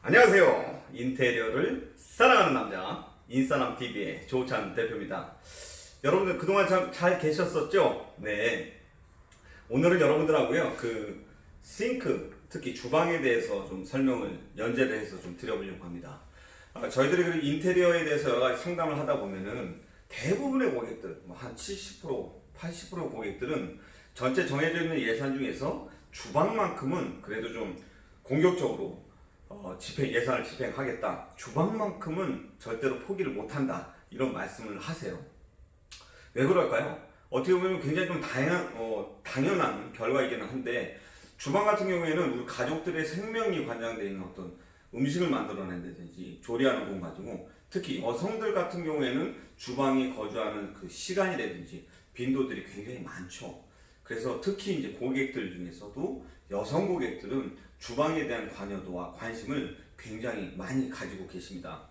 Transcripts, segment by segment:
안녕하세요. 인테리어를 사랑하는 남자 인싸남TV의 조찬 대표입니다. 여러분들 그동안 잘 계셨었죠? 네. 오늘은 여러분들하고요 그 싱크, 특히 주방에 대해서 좀 설명을 연재를 해서 좀 드려보려고 합니다. 저희들이 그 인테리어에 대해서 여러 가지 상담을 하다 보면은 대부분의 고객들, 한 70%, 80% 고객들은 전체 정해져 있는 예산 중에서 주방만큼은 그래도 좀 공격적으로 예산을 집행하겠다. 주방만큼은 절대로 포기를 못한다. 이런 말씀을 하세요. 왜 그럴까요? 어떻게 보면 굉장히 좀 당연한 결과이기는 한데, 주방 같은 경우에는 우리 가족들의 생명이 관장되어 있는 어떤 음식을 만들어낸다든지 조리하는 공간이고, 특히 여성들 같은 경우에는 주방에 거주하는 그 시간이라든지 빈도들이 굉장히 많죠. 그래서 특히 이제 고객들 중에서도 여성 고객들은 주방에 대한 관여도와 관심을 굉장히 많이 가지고 계십니다.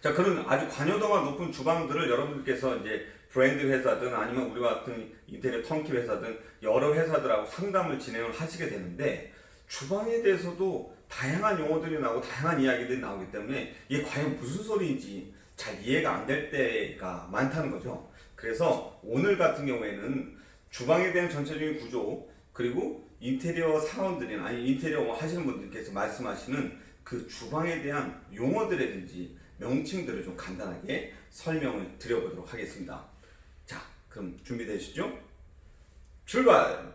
자, 그런 아주 관여도가 높은 주방들을 여러분들께서 이제 브랜드 회사든 아니면 우리와 같은 인테리어 턴키 회사든 여러 회사들하고 상담을 진행을 하시게 되는데, 주방에 대해서도 다양한 용어들이 나오고 다양한 이야기들이 나오기 때문에 이게 과연 무슨 소리인지 잘 이해가 안 될 때가 많다는 거죠. 그래서 오늘 같은 경우에는 주방에 대한 전체적인 구조, 그리고 인테리어 사원들이나 아니 인테리어 하시는 분들께서 말씀하시는 그 주방에 대한 용어들이라든지 명칭들을 좀 간단하게 설명을 드려보도록 하겠습니다. 자, 그럼 준비되시죠? 출발!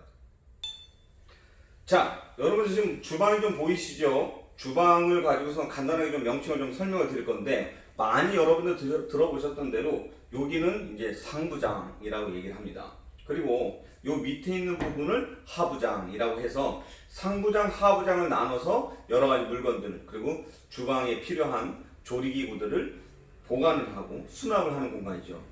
자, 여러분들 지금 주방이 좀 보이시죠? 주방을 가지고서 간단하게 좀 명칭을 좀 설명을 드릴 건데, 많이 여러분들 들어보셨던 대로 여기는 이제 상부장이라고 얘기를 합니다. 그리고 요 밑에 있는 부분을 하부장이라고 해서 상부장, 하부장을 나눠서 여러 가지 물건들, 그리고 주방에 필요한 조리기구들을 보관을 하고 수납을 하는 공간이죠.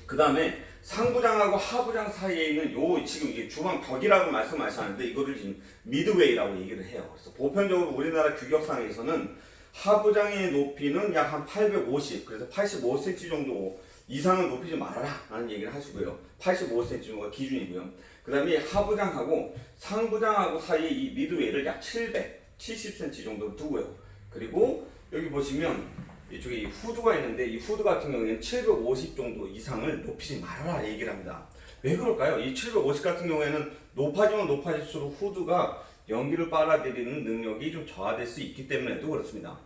그 다음에 상부장하고 하부장 사이에 있는 요 지금 이게 주방 벽이라고 말씀하셨는데, 이거를 지금 미드웨이라고 얘기를 해요. 그래서 보편적으로 우리나라 규격상에서는 하부장의 높이는 약 한 850, 그래서 85cm 정도 이상은 높이지 말아라 라는 얘기를 하시고요. 85cm 정도가 기준이고요. 그 다음에 하부장하고 상부장하고 사이에 이 미드웨이를 약 770cm 정도 두고요. 그리고 여기 보시면 이쪽에 이 후드가 있는데, 이 후드 같은 경우에는 750 정도 이상을 높이지 말아라 얘기를 합니다. 왜 그럴까요? 이 750 같은 경우에는 높아지면 높아질수록 후드가 연기를 빨아들이는 능력이 좀 저하될 수 있기 때문에도 그렇습니다.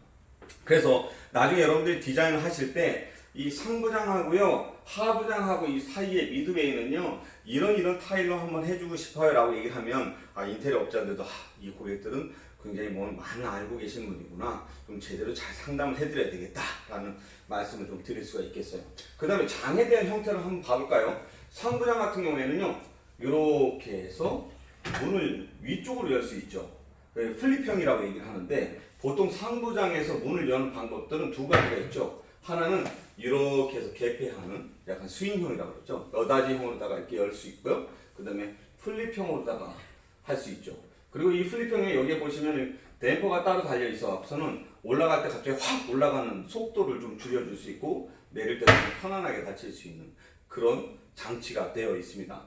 그래서 나중에 여러분들이 디자인을 하실 때 이 상부장하고요 하부장하고 이 사이에 미드웨이는요 이런 타일로 한번 해주고 싶어요 라고 얘기를 하면, 인테리어 업자들도 이 고객들은 굉장히 많이 알고 계신 분이구나, 좀 제대로 잘 상담을 해드려야 되겠다 라는 말씀을 좀 드릴 수가 있겠어요. 그 다음에 장에 대한 형태를 한번 봐볼까요? 상부장 같은 경우에는요 이렇게 해서 문을 위쪽으로 열 수 있죠. 플립형이라고 얘기를 하는데, 보통 상부장에서 문을 여는 방법들은 두 가지가 있죠. 하나는 이렇게 해서 개폐하는 약간 스윙형이라고 그러죠. 여닫이형으로다가 이렇게 열 수 있고요. 그 다음에 플립형으로다가 할 수 있죠. 그리고 이 플립형에 여기에 보시면 댐퍼가 따로 달려 있어서는 올라갈 때 갑자기 확 올라가는 속도를 좀 줄여줄 수 있고, 내릴 때 좀 편안하게 닫힐 수 있는 그런 장치가 되어 있습니다.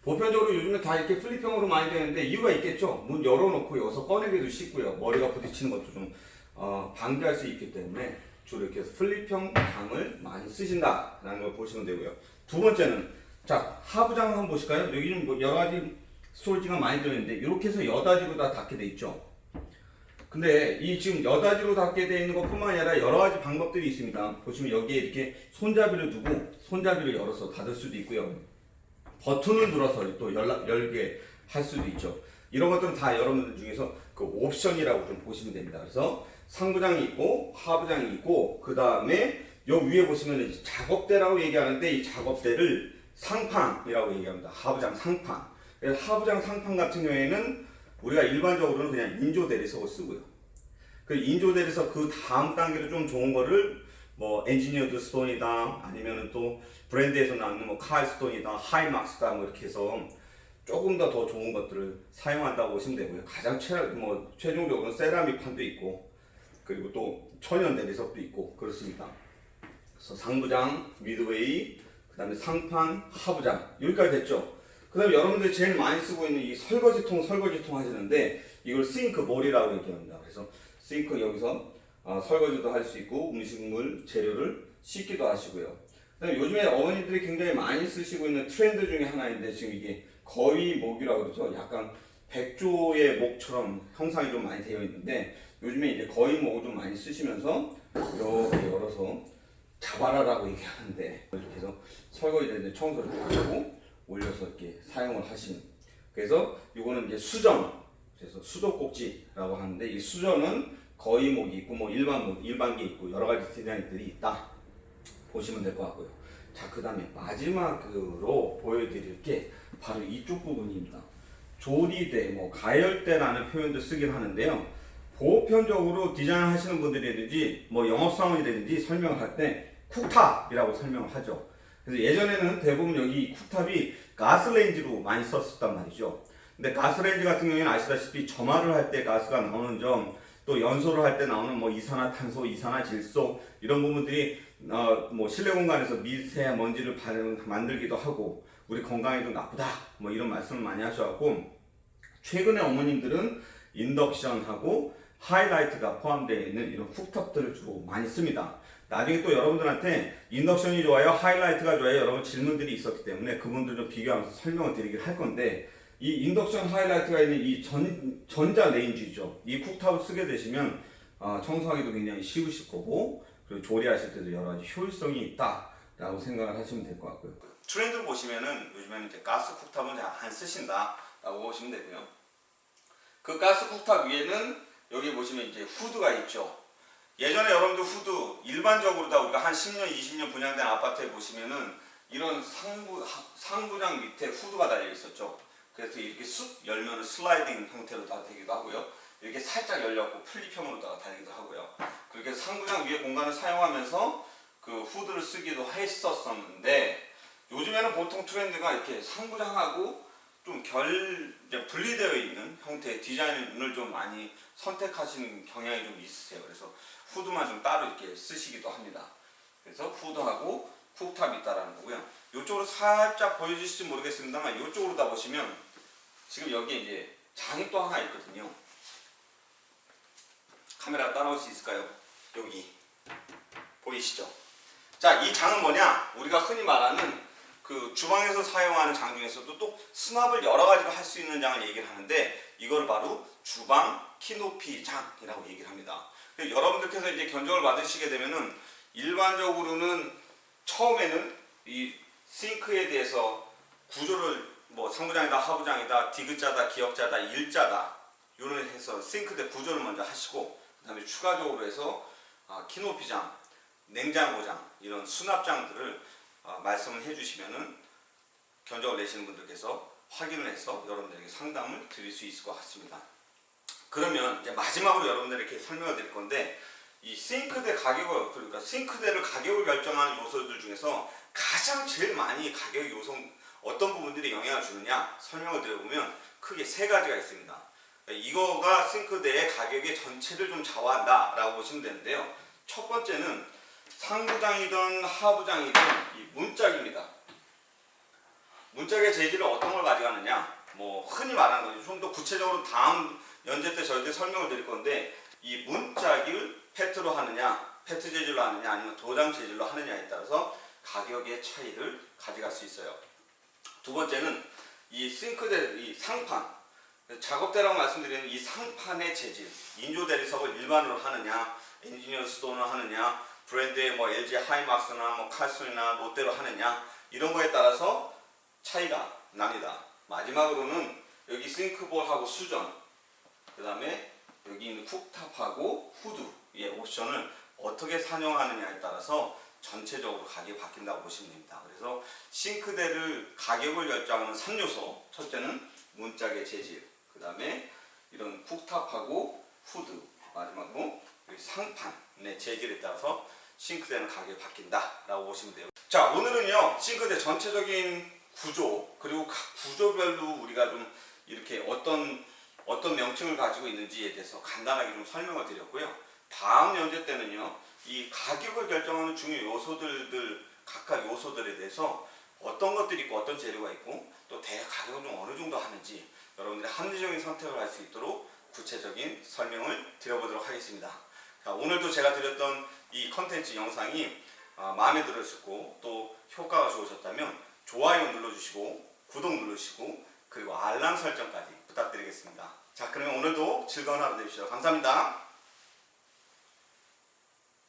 보편적으로 요즘에 다 이렇게 플립형으로 많이 되는데 이유가 있겠죠. 문 열어놓고 여기서 꺼내기도 쉽고요. 머리가 부딪히는 것도 좀 방지할 수 있기 때문에 주로 이렇게 플립형 장을 많이 쓰신다라는 걸 보시면 되고요. 두 번째는, 자, 하부장 한번 보실까요? 여기는 여러 가지 스토리지가 많이 들어있는데 이렇게 해서 여닫이로 다 닫게 돼 있죠. 근데 이 지금 여닫이로 닫게 돼 있는 것뿐만 아니라 여러 가지 방법들이 있습니다. 보시면 여기에 이렇게 손잡이를 두고 손잡이를 열어서 닫을 수도 있고요. 버튼을 눌러서 또 열게 할 수도 있죠. 이런 것들은 다 여러분들 중에서 그 옵션이라고 좀 보시면 됩니다. 그래서 상부장이 있고 하부장이 있고, 그 다음에 요 위에 보시면 작업대라고 얘기하는데, 이 작업대를 상판이라고 얘기합니다. 하부장 상판. 하부장 상판 같은 경우에는 우리가 일반적으로는 그냥 인조 대리석을 쓰고요. 그 인조 대리석 그 다음 단계로 좀 좋은 거를 엔지니어드 스톤이다, 아니면은 또 브랜드에서 나오는 칼스톤이다, 하이막스다, 이렇게 해서 조금 더 좋은 것들을 사용한다고 보시면 되고요. 가장 최종적으로는 세라믹 판도 있고, 그리고 또 천연 대리석도 있고 그렇습니다. 그래서 상부장, 미드웨이, 그 다음에 상판, 하부장, 여기까지 됐죠. 그 다음에 여러분들이 제일 많이 쓰고 있는 이 설거지통 하시는데, 이걸 싱크볼이라고 얘기합니다. 그래서 싱크 여기서 설거지도 할 수 있고 음식물 재료를 씻기도 하시고요. 그다음에 요즘에 어머니들이 굉장히 많이 쓰시고 있는 트렌드 중에 하나인데 지금 이게 거위목이라고 그러죠. 약간 백조의 목처럼 형상이 좀 많이 되어 있는데 요즘에 이제 거위목을 좀 많이 쓰시면서 이렇게 열어서 자바라라고 얘기하는데 이렇게 해서 설거지될 때 청소를 하고 올려서 이렇게 사용을 하시는. 그래서 이거는 이제 수전, 그래서 수도꼭지라고 하는데 이 수전은 거위목이 있고 뭐 일반기 있고 여러 가지 디자인들이 있다 보시면 될 것 같고요. 자, 그 다음에 마지막으로 보여드릴 게 바로 이쪽 부분입니다. 조리대, 뭐 가열대라는 표현도 쓰긴 하는데요. 보편적으로 디자인 하시는 분들이라든지 뭐 영업사원이라든지 설명을 할 때 쿡탑이라고 설명을 하죠. 그래서 예전에는 대부분 여기 쿡탑이 가스레인지로 많이 썼었단 말이죠. 근데 가스레인지 같은 경우에는 아시다시피 점화를 할 때 가스가 나오는 점, 또 연소를 할 때 나오는 뭐 이산화탄소, 이산화질소 이런 부분들이 뭐 실내 공간에서 미세먼지를 만들기도 하고 우리 건강에도 나쁘다 뭐 이런 말씀을 많이 하셔갖고 최근에 어머님들은 인덕션하고 하이라이트가 포함되어 있는 이런 쿡탑들을 주로 많이 씁니다. 나중에 또 여러분들한테 인덕션이 좋아요, 하이라이트가 좋아요 여러분 질문들이 있었기 때문에 그분들 좀 비교하면서 설명을 드리긴 할 건데 이 인덕션 하이라이트가 있는 이 전자 레인지죠. 이 쿡탑을 쓰게 되시면 청소하기도 굉장히 쉬우실 거고 그리고 조리하실 때도 여러 가지 효율성이 있다라고 생각을 하시면 될 것 같고요. 트렌드 보시면은 요즘에는 이제 가스 쿡탑은 잘 안 쓰신다라고 보시면 되고요. 그 가스 쿡탑 위에는 여기 보시면 이제 후드가 있죠. 예전에 여러분들 후드 일반적으로 다 우리가 한 10년, 20년 분양된 아파트에 보시면은 이런 상부장 밑에 후드가 달려 있었죠. 그래서 이렇게 쑥 열면 슬라이딩 형태로 다 되기도 하고요. 이렇게 살짝 열렸고 플립형으로 달리기도 하고요. 그렇게 상부장 위에 공간을 사용하면서 그 후드를 쓰기도 했었는데 요즘에는 보통 트렌드가 이렇게 상부장하고 좀 분리되어 있는 형태의 디자인을 좀 많이 선택하시는 경향이 좀 있으세요. 그래서 후드만 좀 따로 이렇게 쓰시기도 합니다. 그래서 후드하고 쿡탑이 있다라는 거고요. 이쪽으로 살짝 보여주실지 모르겠습니다만 이쪽으로 다 보시면 지금 여기에 이제 장이 또 하나 있거든요. 카메라 따라올 수 있을까요? 여기 보이시죠? 자, 이 장은 뭐냐? 우리가 흔히 말하는 그 주방에서 사용하는 장 중에서도 또 수납을 여러 가지로 할 수 있는 장을 얘기를 하는데 이걸 바로 주방 키높이 장이라고 얘기를 합니다. 여러분들께서 이제 견적을 받으시게 되면은 일반적으로는 처음에는 이 싱크에 대해서 구조를 뭐 상부장이다, 하부장이다, 디귿자다, 기역자다, 일자다 이런 해서 싱크대 구조를 먼저 하시고 그 다음에 추가적으로 해서 키높이장, 냉장고장 이런 수납장들을 말씀을 해주시면은 견적을 내시는 분들께서 확인을 해서 여러분들에게 상담을 드릴 수 있을 것 같습니다. 그러면 이제 마지막으로 여러분들에게 설명을 드릴 건데 이 싱크대 가격을 그러니까 싱크대를 가격을 결정하는 요소들 중에서 가장 제일 많이 가격 요소 어떤 부분들이 영향을 주느냐 설명을 드려보면 크게 세 가지가 있습니다. 이거가 싱크대의 가격의 전체를 좀 좌우한다라고 보시면 되는데요. 첫 번째는 상부장이든 하부장이든 이 문짝입니다. 문짝의 재질을 어떤 걸 가져가느냐 뭐 흔히 말하는 거죠. 좀 더 구체적으로 다음 연재 때 저희들 설명을 드릴 건데 이 문짝을 페트로 하느냐 페트 재질로 하느냐 아니면 도장 재질로 하느냐에 따라서 가격의 차이를 가져갈 수 있어요. 두 번째는 이 싱크대 이 상판 작업대라고 말씀드리는 이 상판의 재질 인조 대리석을 일반으로 하느냐 엔지니어 스톤을 하느냐 브랜드의 뭐 LG 하이막스나 뭐 칼슨이나 롯데로 하느냐 이런 거에 따라서 차이가 납니다. 마지막으로는 여기 싱크볼하고 수전 그 다음에 여기 있는 쿡탑하고 후드의 옵션을 어떻게 산용하느냐에 따라서 전체적으로 가격이 바뀐다고 보시면 됩니다. 그래서 싱크대를 가격을 결정하는 3요소 첫째는 문짝의 재질 그 다음에 이런 쿡탑하고 후드 마지막으로 여기 상판의 재질에 따라서 싱크대는 가격이 바뀐다라고 보시면 돼요. 자, 오늘은요 싱크대 전체적인 구조 그리고 각 구조별로 우리가 좀 이렇게 어떤 명칭을 가지고 있는지에 대해서 간단하게 좀 설명을 드렸고요. 다음 연재 때는요 이 가격을 결정하는 중요 요소들 각각 요소들에 대해서 어떤 것들이 있고 어떤 재료가 있고 또 대략 가격을 좀 어느 정도 하는지 여러분들이 합리적인 선택을 할 수 있도록 구체적인 설명을 드려보도록 하겠습니다. 자, 오늘도 제가 드렸던 이 컨텐츠 영상이 마음에 들으셨고 또 효과가 좋으셨다면 좋아요 눌러주시고 구독 누르시고 그리고 알람 설정까지 부탁드리겠습니다. 자, 그러면 오늘도 즐거운 하루 되십시오. 감사합니다.